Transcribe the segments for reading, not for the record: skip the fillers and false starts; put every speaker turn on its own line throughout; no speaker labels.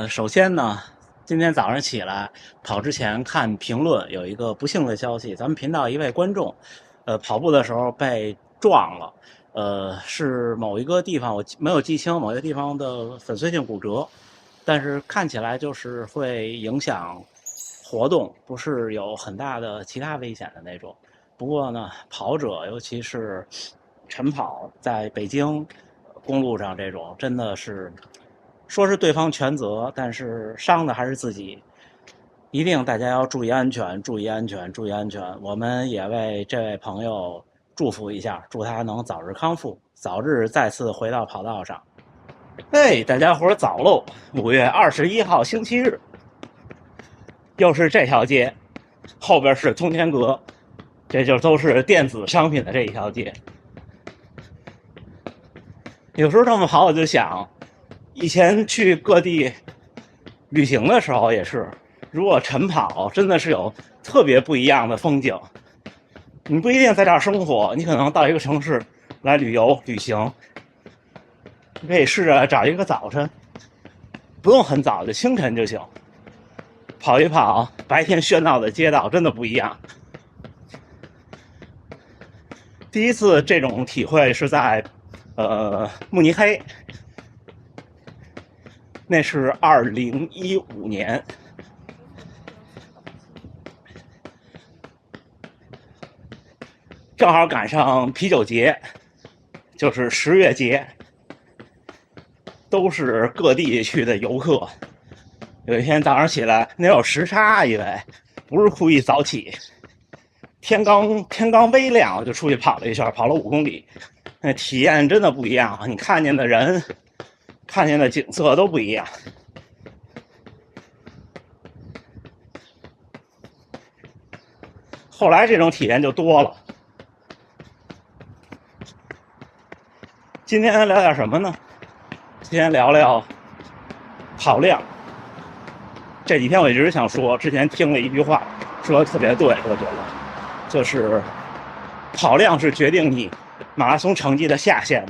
首先呢，今天早上起来跑之前看评论，有一个不幸的消息，咱们频道一位观众，跑步的时候被撞了，是某一个地方我没有记清，某一个地方的粉碎性骨折，但是看起来就是会影响活动，不是有很大的其他危险的那种。不过呢，跑者尤其是晨跑，在北京公路上这种，真的是说是对方全责，但是伤的还是自己。一定大家要注意安全，注意安全，注意安全。我们也为这位朋友祝福一下，祝他能早日康复，早日再次回到跑道上。嘿，大家伙早喽！5月21号星期日，又是这条街，后边是通天阁，这就都是电子商品的这一条街。有时候这么跑，我就想，以前去各地旅行的时候也是，如果晨跑真的是有特别不一样的风景。你不一定在这儿生活，你可能到一个城市来旅游旅行，你可以试着找一个早晨，不用很早，就清晨就行，跑一跑白天喧闹的街道真的不一样。第一次这种体会是在慕尼黑，那是2015年，正好赶上啤酒节，就是10月节，都是各地区的游客。有一天早上起来，那有时差，以为不是故意早起，天刚微亮，我就出去跑了一圈，跑了5公里，那体验真的不一样。你看见的人，看见的景色都不一样。后来这种体验就多了。今天聊点什么呢？今天聊聊跑量。这几天我一直想说，之前听了一句话，说的特别对，我觉得就是跑量是决定你马拉松成绩的下限。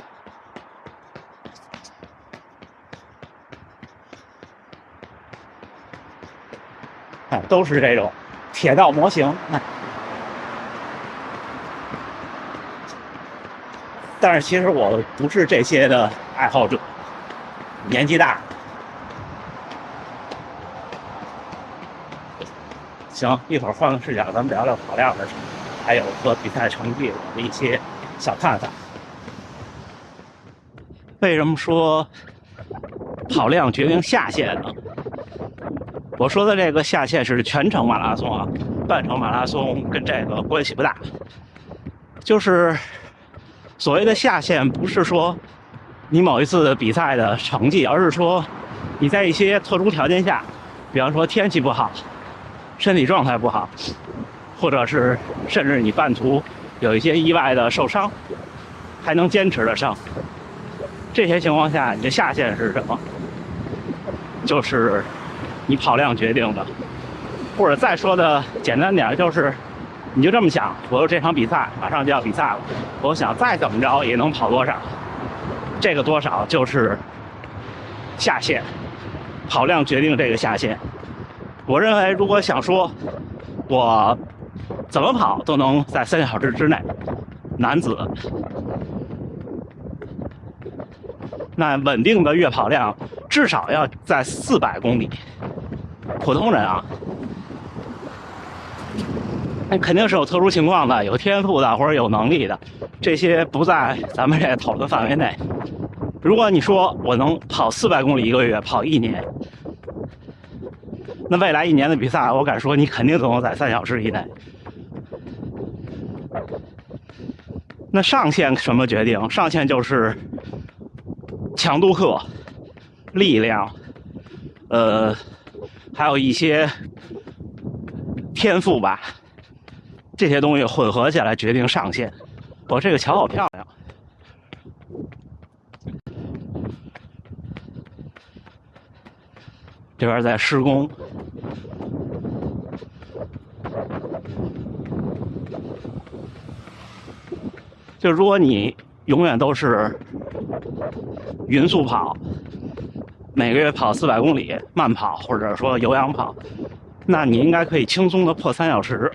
都是这种铁道模型。但是其实我不是这些的爱好者，年纪大。行，一会儿换个视角，咱们聊聊跑量的事，还有和比赛成绩的一些小看法。为什么说跑量决定下限呢？我说的这个下限是全程马拉松啊，半程马拉松跟这个关系不大。就是所谓的下限，不是说你某一次比赛的成绩，而是说你在一些特殊条件下，比方说天气不好，身体状态不好，或者是甚至你半途有一些意外的受伤，还能坚持得上。这些情况下，你的下限是什么？就是你跑量决定的。或者再说的简单点，就是你就这么想，我有这场比赛马上就要比赛了，我想再怎么着也能跑多少，这个多少就是下限，跑量决定这个下限。我认为，如果想说我怎么跑都能在3小时之内，男子，那稳定的月跑量至少要在400公里。普通人啊，那肯定是有特殊情况的，有天赋的或者有能力的，这些不在咱们这个讨论范围内。如果你说我能跑400公里1个月，跑1年，那未来1年的比赛，我敢说你肯定都能在3小时以内。那上限什么决定？上限就是强度课、力量，还有一些天赋吧，这些东西混合起来决定上限。我这个桥好漂亮，这边在施工。就如果你永远都是匀速跑，每个月跑400公里慢跑，或者说有氧跑，那你应该可以轻松的破3小时，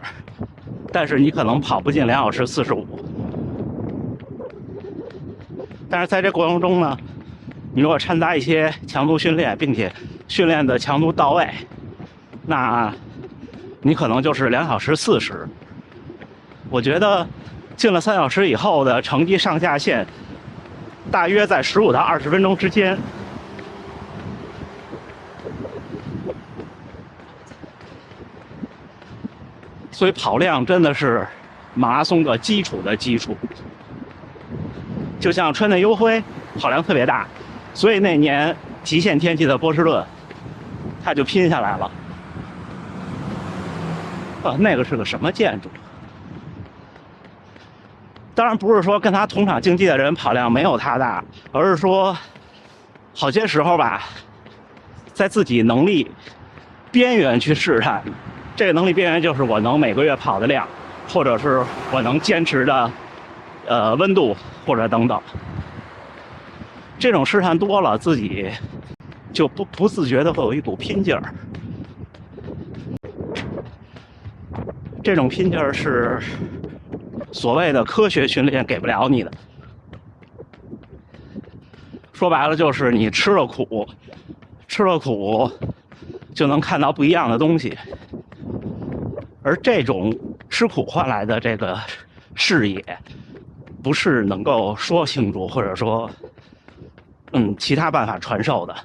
但是你可能跑不进2小时45。但是在这过程中呢，你如果掺杂一些强度训练，并且训练的强度到位，那你可能就是2小时40。我觉得进了3小时以后的成绩上下限大约在15到20分钟之间。所以跑量真的是马拉松的基础的基础。就像川内优辉跑量特别大，所以那年极限天气的波士顿他就拼下来了。那个是个什么建筑？当然不是说跟他同场竞技的人跑量没有他大，而是说好些时候吧，在自己能力边缘去试探。这个能力边缘就是我能每个月跑的量，或者是我能坚持的温度，或者等等。这种试探多了，自己就不自觉的会有一股拼劲儿。这种拼劲儿是所谓的科学训练给不了你的。说白了就是你吃了苦就能看到不一样的东西。而这种吃苦换来的这个视野，不是能够说清楚，或者说其他办法传授的。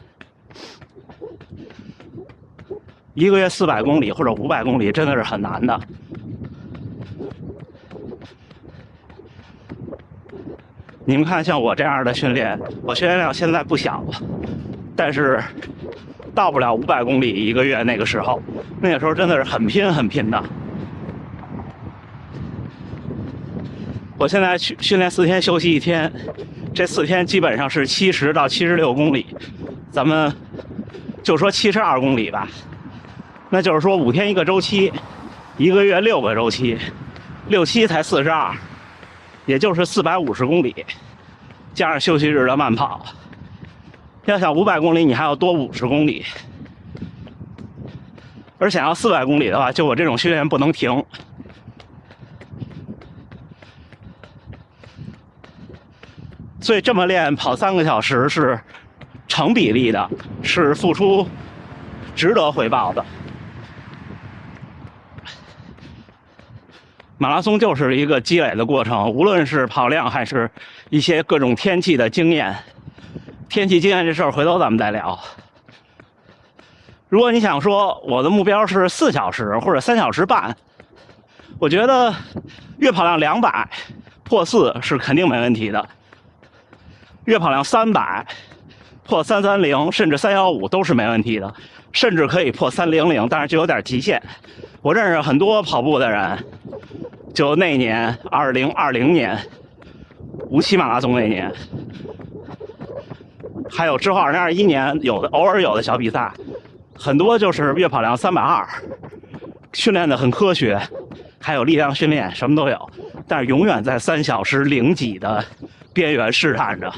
一个月400公里或者500公里真的是很难的。你们看，像我这样的训练，我训练量现在不小了，但是到不了500公里一个月。那个时候真的是很拼的。我现在训练4天，休息1天，这4天基本上是70到76公里，咱们就说72公里吧。那就是说5天一个周期，一个月6个周期，6、7才42，也就是450公里，加上休息日的慢跑。要想500公里，你还要多50公里。而想要400公里的话，就我这种训练不能停。所以这么练跑3个小时是成比例的，是付出值得回报的。马拉松就是一个积累的过程，无论是跑量还是一些各种天气的经验。天气经验这事儿回头咱们再聊。如果你想说我的目标是4小时或者3小时半，我觉得月跑量200破4是肯定没问题的。月跑量300破330甚至315都是没问题的，甚至可以破300，但是就有点极限。我认识很多跑步的人，就那年2020年无锡马拉松那年，还有之后2021年偶尔有的小比赛，很多就是月跑量320，训练的很科学，还有力量训练，什么都有，但是永远在3小时0几的边缘试探着。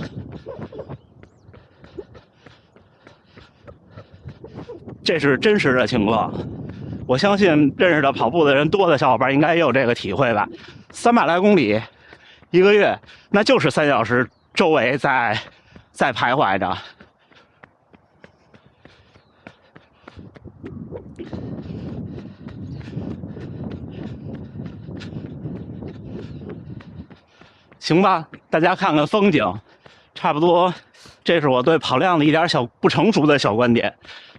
这是真实的情况。我相信认识的跑步的人多的小伙伴应该也有这个体会吧。300来公里一个月，那就是3小时周围在徘徊着。行吧，大家看看风景，差不多。这是我对跑量的一点小不成熟的小观点，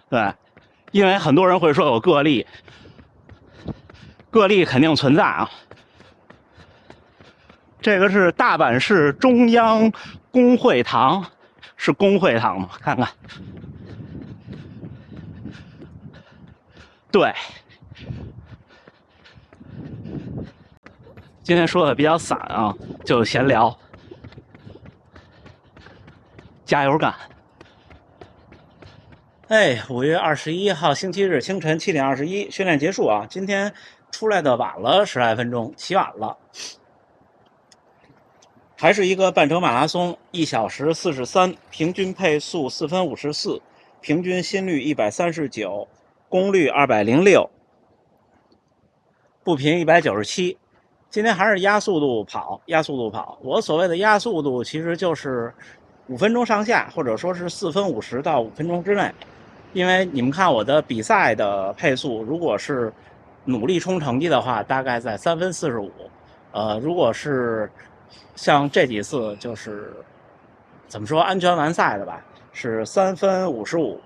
对，因为很多人会说有个例，个例肯定存在啊。这个是大阪市中央公会堂，是公会堂吗？看看，对。今天说的比较散啊，就闲聊，加油干！哎，5月21号星期日清晨7点21，训练结束啊。今天出来的晚了10来分钟，起晚了。还是一个半程马拉松，1小时43，平均配速4分54，平均心率139，功率206，步频197。今天还是压速度跑，压速度跑。我所谓的压速度，其实就是5分钟上下，或者说是4分50到5分钟之内。因为你们看我的比赛的配速，如果是努力冲成绩的话，大概在3分45。如果是像这几次就是怎么说安全完赛的吧，是3分55。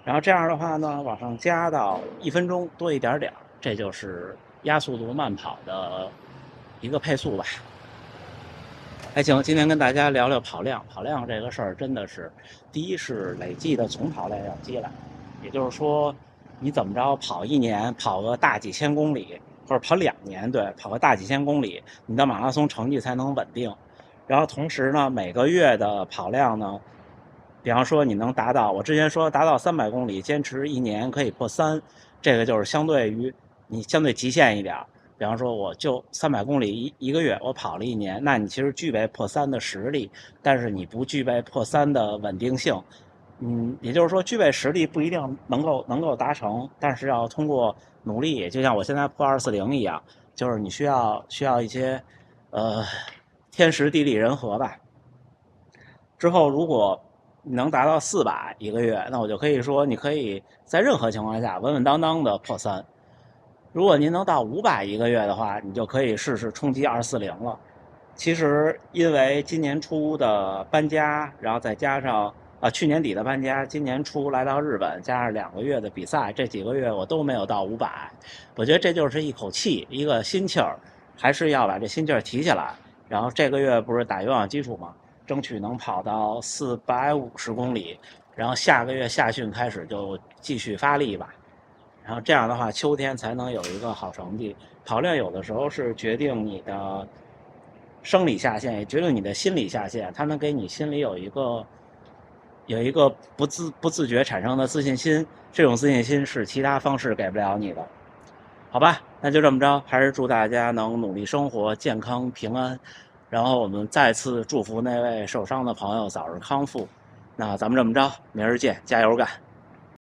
然后这样的话呢，往上加到1分钟多一点点，这就是压速度慢跑的一个配速吧。还行，今天跟大家聊聊跑量。跑量这个事儿真的是，第一是累计的总跑量要积累，也就是说，你怎么着跑1年，跑个大几千公里，或者跑2年，对，跑个大几千公里，你的马拉松成绩才能稳定。然后同时呢，每个月的跑量呢，比方说你能达到，我之前说达到300公里，坚持1年可以破3，这个就是相对于你相对极限一点。比方说，我就300公里一个月，我跑了1年，那你其实具备破3的实力，但是你不具备破3的稳定性。也就是说，具备实力不一定能够达成，但是要通过努力，就像我现在破240一样，就是你需要一些天时地利人和吧。之后如果你能达到400一个月，那我就可以说你可以在任何情况下稳稳当当的破3。如果您能到500一个月的话，你就可以试试冲击240了。其实因为今年初的搬家，然后再加上去年底的搬家，今年初来到日本，加上2个月的比赛，这几个月我都没有到500。我觉得这就是一口气，一个心气儿，还是要把这心气儿提起来。然后这个月不是打有氧基础嘛，争取能跑到450公里，然后下个月下旬开始就继续发力吧。然后这样的话，秋天才能有一个好成绩。跑量有的时候是决定你的生理下限，也决定你的心理下限。它能给你心里有一个不自觉产生的自信心，这种自信心是其他方式给不了你的。好吧，那就这么着，还是祝大家能努力生活，健康平安。然后我们再次祝福那位受伤的朋友早日康复。那咱们这么着，明儿见，加油干！